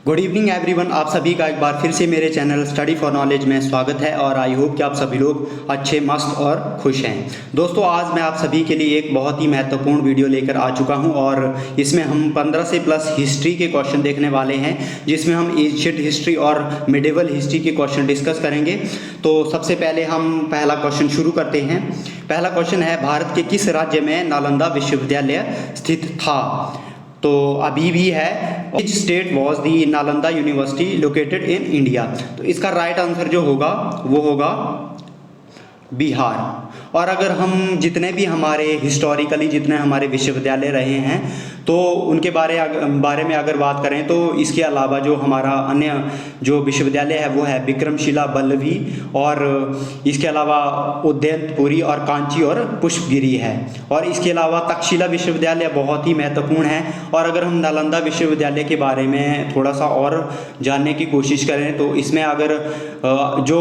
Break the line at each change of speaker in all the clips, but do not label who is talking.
Good evening everyone, आप सभी का एक बार फिर से मेरे चैनल स्टडी फॉर नॉलेज में स्वागत है और आई होप कि आप सभी लोग अच्छे, मस्त और खुश हैं। दोस्तों, आज मैं आप सभी के लिए एक बहुत ही महत्वपूर्ण वीडियो लेकर आ चुका हूं और इसमें हम 15 से प्लस हिस्ट्री के क्वेश्चन देखने वाले हैं, जिसमें हम एंशिएंट हिस्ट्री और मिडिवल हिस्ट्री के क्वेश्चन डिस्कस करेंगे। तो सबसे पहले हम पहला क्वेश्चन शुरू करते हैं। पहला क्वेश्चन है, भारत के किस राज्य में नालंदा विश्वविद्यालय स्थित था? तो अभी भी है, which state was the Nalanda university located in India? तो इसका राइट आंसर जो होगा वो होगा बिहार। और अगर हम जितने भी हमारे हिस्टोरिकली जितने हमारे विश्वविद्यालय रहे हैं तो उनके बारे में अगर बात करें तो इसके अलावा जो हमारा अन्य जो विश्वविद्यालय है वो है विक्रमशिला, वल्लभी और इसके अलावा उदयनपुरी और कांची और पुष्पगिरी है। और इसके अलावा तक्षशिला विश्वविद्यालय बहुत ही महत्वपूर्ण है। और अगर हम नालंदा विश्वविद्यालय के बारे में थोड़ा सा और जानने की कोशिश करें तो इसमें अगर जो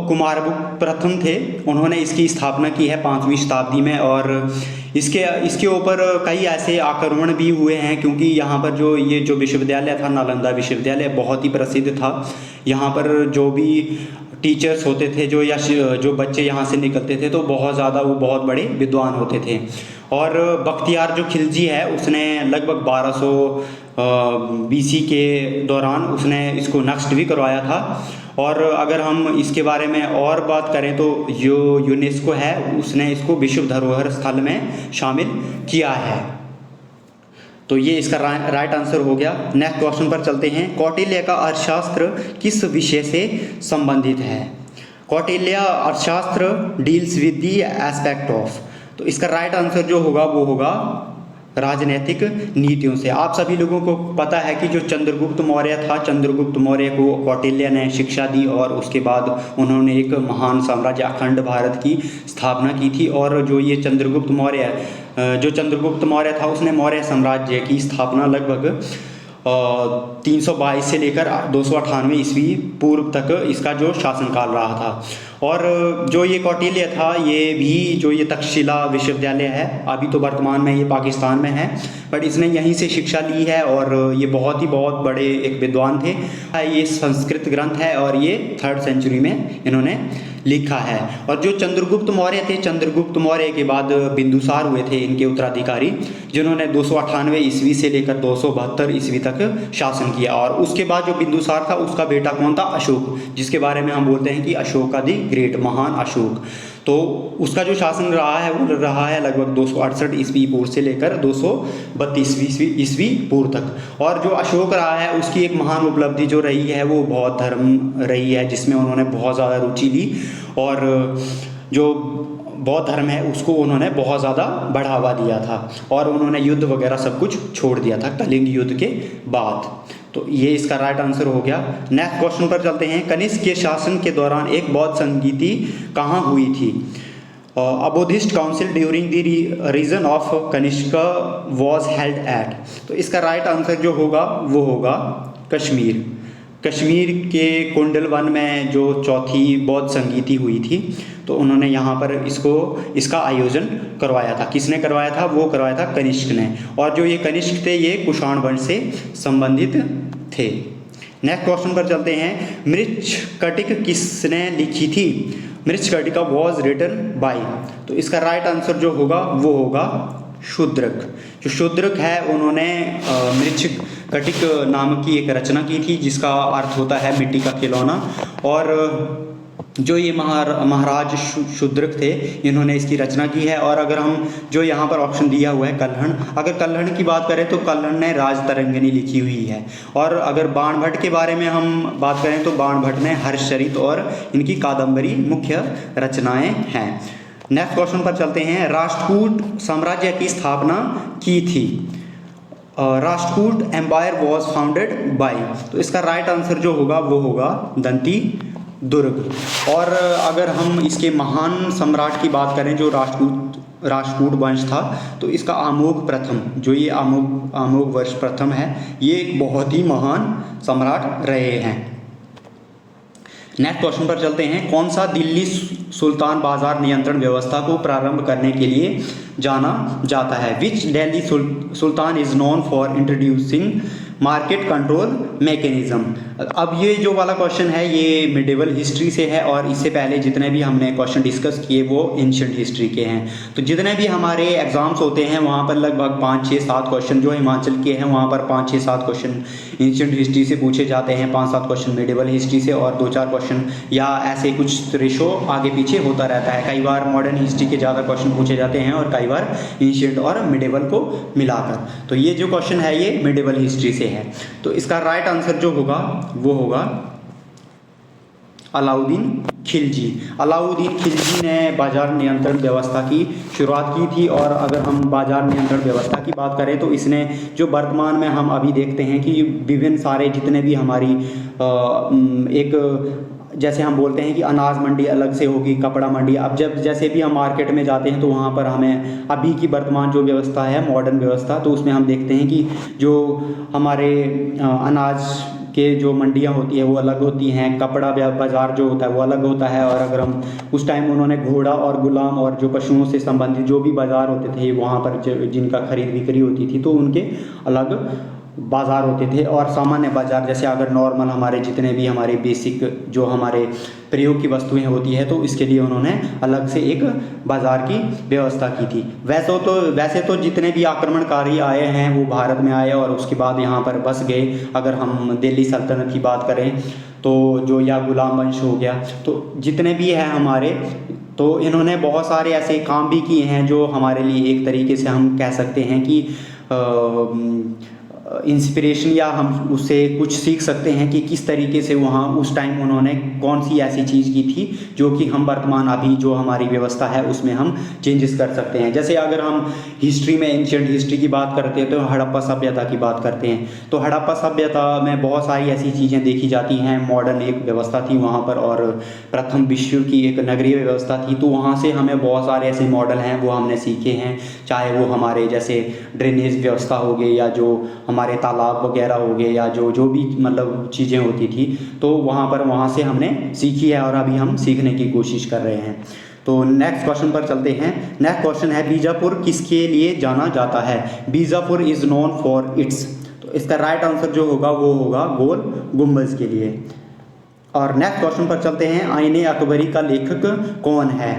कुमारगुप्त प्रथम थे उन्होंने इसकी स्थापना की है 5वीं शताब्दी में। और इसके ऊपर कई ऐसे आक्रमण भी हुए हैं, क्योंकि यहाँ पर जो विश्वविद्यालय था नालंदा विश्वविद्यालय बहुत ही प्रसिद्ध था। यहाँ पर जो भी टीचर्स होते थे जो बच्चे यहाँ से निकलते थे तो वो बहुत बड़े विद्वान होते थे। और बख्तियार जो खिलजी है उसने लगभग 1200 BC के दौरान उसने इसको नष्ट भी करवाया था। और अगर हम इसके बारे में और बात करें तो जो यूनेस्को है उसने इसको विश्व धरोहर स्थल में शामिल किया है। तो ये इसका राइट आंसर हो गया। नेक्स्ट क्वेश्चन पर चलते हैं। कौटिल्य का अर्थशास्त्र किस विषय से संबंधित है? कौटिल्य अर्थशास्त्र deals with the aspect of. तो इसका राइट आंसर जो होगा वो होगा राजनीतिक नीतियों से। आप सभी लोगों को पता है कि जो चंद्रगुप्त मौर्य था, चंद्रगुप्त मौर्य को कौटिल्य ने शिक्षा दी और उसके बाद उन्होंने एक महान साम्राज्य अखंड भारत की स्थापना की थी। और जो चंद्रगुप्त मौर्य था उसने मौर्य साम्राज्य की स्थापना लगभग 322 से लेकर 298 ईस्वी पूर्व तक इसका जो शासनकाल रहा था। और जो ये कौटिल्य था ये तक्षशिला विश्वविद्यालय है, अभी तो वर्तमान में ये पाकिस्तान में है, बट इसने यहीं से शिक्षा ली है और ये बहुत बड़े एक विद्वान थे। ये संस्कृत ग्रंथ है और ये 3rd सेंचुरी में इन्होंने लिखा है। और जो चंद्रगुप्त मौर्य थे, चंद्रगुप्त मौर्य के बाद बिंदुसार हुए थे इनके उत्तराधिकारी, जिन्होंने 298 ईस्वी से लेकर 272 ईस्वी तक शासन किया। और उसके बाद जो बिंदुसार था उसका बेटा कौन था? अशोक, जिसके बारे में हम बोलते हैं कि अशोक द ग्रेट, महान अशोक। तो उसका जो शासन रहा है वो रहा है लगभग 268 ईस्वी पूर्व से लेकर 232 ईस्वी पूर्व तक। और जो अशोक रहा है उसकी एक महान उपलब्धि जो रही है वो बौद्ध धर्म रही है, जिसमें उन्होंने बहुत ज़्यादा रुचि ली और जो बौद्ध धर्म है उसको उन्होंने बहुत ज़्यादा बढ़ावा दिया था और उन्होंने युद्ध वगैरह सब कुछ छोड़ दिया था कलिंग युद्ध के बाद। तो ये इसका राइट आंसर हो गया। नेक्स्ट क्वेश्चन पर चलते हैं। कनिष्क के शासन के दौरान एक बौद्ध संगीति कहाँ हुई थी? A Buddhist council during the reign of Kanishka was held at। तो इसका राइट आंसर जो होगा वो होगा कश्मीर। कश्मीर के कुंडल वन में जो चौथी बौद्ध संगीति हुई थी तो उन्होंने यहाँ पर इसका आयोजन करवाया था। किसने करवाया था? वो करवाया था कनिष्क ने। और जो ये कनिष्क थे ये कुषाण वंश से संबंधित थे। नेक्स्ट क्वेश्चन पर चलते हैं। मृच्छकटिक किसने लिखी थी? Mrichchhakatika was written by. तो इसका राइट आंसर जो होगा वो होगा शूद्रक। जो शूद्रक है उन्होंने मृच्छकटिक नाम की एक रचना की थी जिसका अर्थ होता है मिट्टी का खिलौना। और जो ये महाराज शूद्रक थे इन्होंने इसकी रचना की है। और अगर हम जो यहाँ पर ऑप्शन दिया हुआ है कल्हण, अगर कल्हण की बात करें तो कल्हण ने राजतरंगिणी लिखी हुई है। और अगर बाणभट्ट के बारे में हम बात करें तो बाणभट्ट ने हर्षचरित और इनकी कादम्बरी मुख्य रचनाएं हैं। नेक्स्ट क्वेश्चन पर चलते हैं। राष्ट्रकूट साम्राज्य की स्थापना की थी? Rashtrakuta empire was founded by. तो इसका राइट आंसर जो होगा वो होगा दंती दुर्ग। और अगर हम इसके महान सम्राट की बात करें जो राष्ट्रकूट वंश था तो इसका अमोघ प्रथम, जो ये अमोघ वर्ष प्रथम है, ये एक बहुत ही महान सम्राट रहे हैं। नेक्स्ट क्वेश्चन पर चलते हैं। कौन सा दिल्ली सुल्तान बाजार नियंत्रण व्यवस्था को प्रारंभ करने के लिए जाना जाता है? Which Delhi sultan is known for introducing market control mechanism. अब ये जो वाला क्वेश्चन है ये मिडिवल हिस्ट्री से है और इससे पहले जितने भी हमने क्वेश्चन डिस्कस किए वो एंशिएंट हिस्ट्री के हैं। तो जितने भी हमारे एग्जाम्स होते हैं वहाँ पर लगभग 5, 6, 7 क्वेश्चन जो हिमाचल के हैं वहाँ पर 5, 6, 7 क्वेश्चन एंशिएंट हिस्ट्री से पूछे जाते हैं, 5, 7 क्वेश्चन मिडिवल हिस्ट्री से और 2, 4 क्वेश्चन या ऐसे कुछ रेशो आगे पीछे होता रहता है। कई बार मॉडर्न हिस्ट्री के ज़्यादा क्वेश्चन पूछे जाते हैं और कई बार एंशिएंट और मिडिवल को मिलाकर। तो ये जो क्वेश्चन है ये मिडिवल हिस्ट्री से है। तो इसका राइट आंसर जो होगा वो होगा अलाउद्दीन खिलजी। अलाउद्दीन खिलजी ने बाजार नियंत्रण व्यवस्था की शुरुआत की थी। और अगर हम बाजार नियंत्रण व्यवस्था की बात करें तो इसने जो वर्तमान में हम अभी देखते हैं कि विभिन्न सारे जितने भी हमारी एक जैसे हम बोलते हैं कि अनाज मंडी अलग से होगी, कपड़ा मंडी। अब जब जैसे भी हम मार्केट में जाते हैं तो वहाँ पर हमें अभी की वर्तमान जो व्यवस्था है मॉडर्न व्यवस्था, तो उसमें हम देखते हैं कि जो हमारे अनाज के जो मंडियाँ होती है वो अलग होती हैं, कपड़ा बाज़ार जो होता है वो अलग होता है। और अगर हम उस टाइम उन्होंने घोड़ा और गुलाम और जो पशुओं से संबंधित जो भी बाज़ार होते थे वहाँ पर जिनका खरीद बिक्री होती थी तो उनके अलग बाज़ार होते थे। और सामान्य बाज़ार जैसे अगर नॉर्मल हमारे जितने भी हमारे बेसिक जो हमारे प्रयोग की वस्तुएं होती है तो इसके लिए उन्होंने अलग से एक बाज़ार की व्यवस्था की थी। वैसे तो जितने भी आक्रमणकारी आए हैं वो भारत में आए और उसके बाद यहाँ पर बस गए। अगर हम दिल्ली सल्तनत की बात करें तो जो या गुलाम वंश हो गया, तो जितने भी हैं हमारे, तो इन्होंने बहुत सारे ऐसे काम भी किए हैं जो हमारे लिए एक तरीके से हम कह सकते हैं कि इंस्पिरेशन या हम उससे कुछ सीख सकते हैं कि किस तरीके से वहाँ उस टाइम उन्होंने कौन सी ऐसी चीज़ की थी जो कि हम वर्तमान अभी जो हमारी व्यवस्था है उसमें हम चेंजेस कर सकते हैं। जैसे अगर हम हिस्ट्री में एंशिएंट हिस्ट्री की बात करते हैं तो हड़प्पा सभ्यता की बात करते हैं। तो हड़प्पा सभ्यता में बहुत सारी ऐसी चीज़ें देखी जाती हैं। मॉडर्न एक व्यवस्था थी वहाँ पर और प्रथम विश्व की एक नगरीय व्यवस्था थी। तो वहाँ से हमें बहुत सारे ऐसे मॉडल हैं वो हमने सीखे हैं, चाहे वो हमारे जैसे ड्रेनेज व्यवस्था हो गई या जो हमारे तालाब वगैरह हो गए या जो भी मतलब चीज़ें होती थी तो वहाँ से हमने सीखी है और अभी हम सीखने की कोशिश कर रहे हैं। तो नेक्स्ट क्वेश्चन पर चलते हैं। नेक्स्ट क्वेश्चन है बीजापुर किसके लिए जाना जाता है? Bijapur is known for its. तो इसका राइट आंसर जो होगा वो होगा गोल गुम्बज के लिए। और नेक्स्ट क्वेश्चन पर चलते हैं। आईने अकबरी का लेखक कौन है?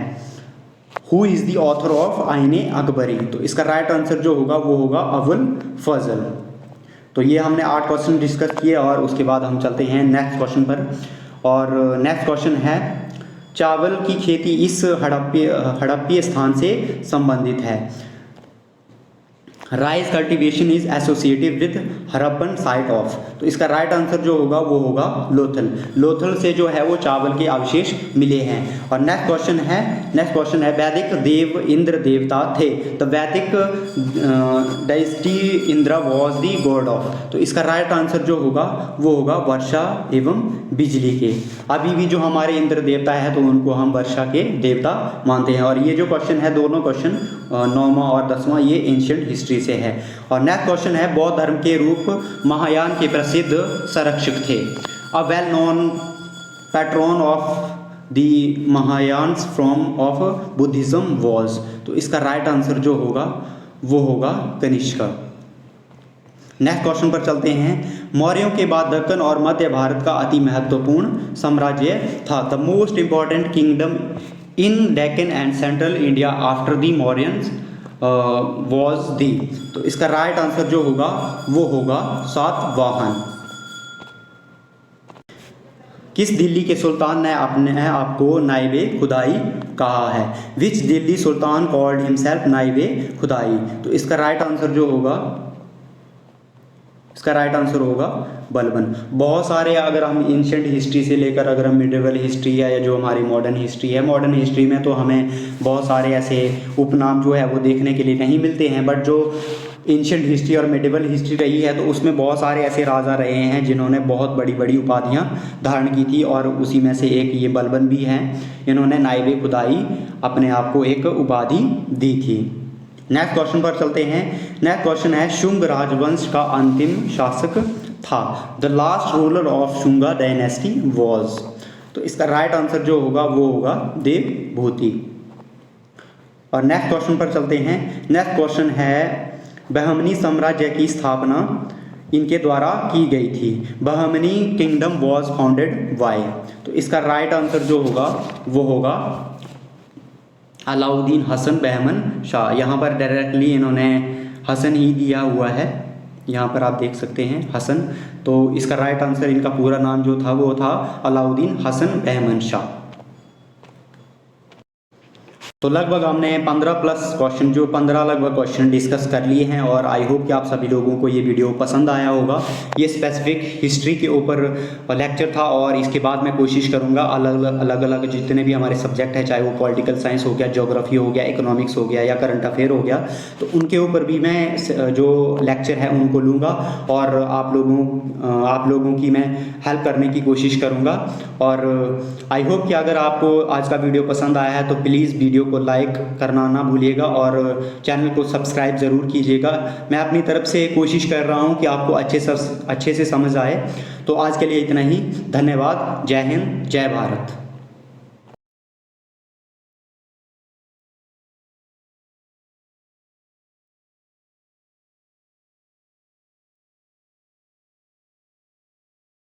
Who is the author of आईने अकबरी? तो इसका राइट आंसर जो होगा वो होगा अबुल फजल। तो ये हमने 8 क्वेश्चन डिस्कस किए और उसके बाद हम चलते हैं नेक्स्ट क्वेश्चन पर। और नेक्स्ट क्वेश्चन है चावल की खेती इस हड़प्पीय स्थान से संबंधित है। Rice cultivation is associated with Harappan site of. तो इसका राइट आंसर जो होगा वो होगा लोथल। लोथल से जो है वो चावल के अवशेष मिले हैं। और नेक्स्ट क्वेश्चन है वैदिक देव इंद्र देवता थे। तो वैदिक dynasty Indra was the God of. तो इसका राइट आंसर जो होगा वो होगा वर्षा एवं बिजली के। अभी भी जो हमारे इंद्र देवता है तो उनको हम वर्षा के देवता मानते हैं। और ये जो क्वेश्चन है दोनों क्वेश्चन 9वां और 10वां ये एंशिएंट हिस्ट्री से है। और नेक्स्ट क्वेश्चन है बौद्ध धर्म के रूप महायान के प्रसिद्ध संरक्षक थे। A well known patron of the Mahayanas from of Buddhism was. तो इसका राइट आंसर जो होगा वो होगा कनिष्क। नेक्स्ट क्वेश्चन पर चलते हैं। मौर्यों के बाद दक्कन और मध्य भारत का अति महत्वपूर्ण साम्राज्य था। The most important kingdom in Deccan and central India after the Mauryans was the. तो इसका राइट आंसर जो होगा वो होगा सातवाहन। किस दिल्ली के सुल्तान ने अपने आप को नाइबे खुदाई कहा है? Which Delhi Sultan called himself नाइबे खुदाई? तो इसका राइट आंसर जो होगा बलबन। बहुत सारे अगर हम एंशिएंट हिस्ट्री से लेकर अगर हम मिडिवल हिस्ट्री है या जो हमारी मॉडर्न हिस्ट्री है, मॉडर्न हिस्ट्री में तो हमें बहुत सारे ऐसे उपनाम जो है वो देखने के लिए नहीं मिलते हैं। बट जो एंशिएंट हिस्ट्री और मिडिवल हिस्ट्री रही है तो उसमें बहुत सारे ऐसे राजा रहे हैं जिन्होंने बहुत बड़ी बड़ी उपाधियां धारण की थी और उसी में से एक ये बलबन भी हैं। इन्होंने नाइबे खुदाई अपने आप को एक उपाधि दी थी। नेक्स्ट क्वेश्चन पर चलते हैं। नेक्स्ट क्वेश्चन है शुंग राजवंश का अंतिम शासक था। The last ruler of Shunga dynasty was. तो इसका राइट आंसर जो होगा वो होगा देवभूति। और नेक्स्ट क्वेश्चन पर चलते हैं। नेक्स्ट क्वेश्चन है बहमनी साम्राज्य की स्थापना इनके द्वारा की गई थी। Bahmani kingdom was founded by, तो इसका राइट आंसर जो होगा वो होगा अलाउद्दीन हसन बहमन शाह। यहाँ पर डायरेक्टली इन्होंने हसन ही दिया हुआ है, यहाँ पर आप देख सकते हैं हसन। तो इसका राइट आंसर, इनका पूरा नाम जो था वो था अलाउद्दीन हसन बहमन शाह। तो लगभग हमने 15 प्लस क्वेश्चन, जो 15 लगभग क्वेश्चन डिस्कस कर लिए हैं, और आई होप कि आप सभी लोगों को ये वीडियो पसंद आया होगा। ये स्पेसिफिक हिस्ट्री के ऊपर लेक्चर था, और इसके बाद मैं कोशिश करूँगा अलग अलग जितने भी हमारे सब्जेक्ट हैं, चाहे वो पॉलिटिकल साइंस हो गया, ज्योग्राफी हो गया, इकोनॉमिक्स हो गया, या करंट अफेयर हो गया, तो उनके ऊपर भी मैं जो लेक्चर है उनको लूँगा, और आप लोगों की मैं हेल्प करने की कोशिश करूँगा। और आई होप कि अगर आपको आज का वीडियो पसंद आया है तो प्लीज़ वीडियो को लाइक करना ना भूलिएगा, और चैनल को सब्सक्राइब ज़रूर कीजिएगा। मैं अपनी तरफ से कोशिश कर रहा हूं कि आपको अच्छे से समझ आए। तो आज के लिए इतना ही, धन्यवाद। जय हिंद, जय भारत।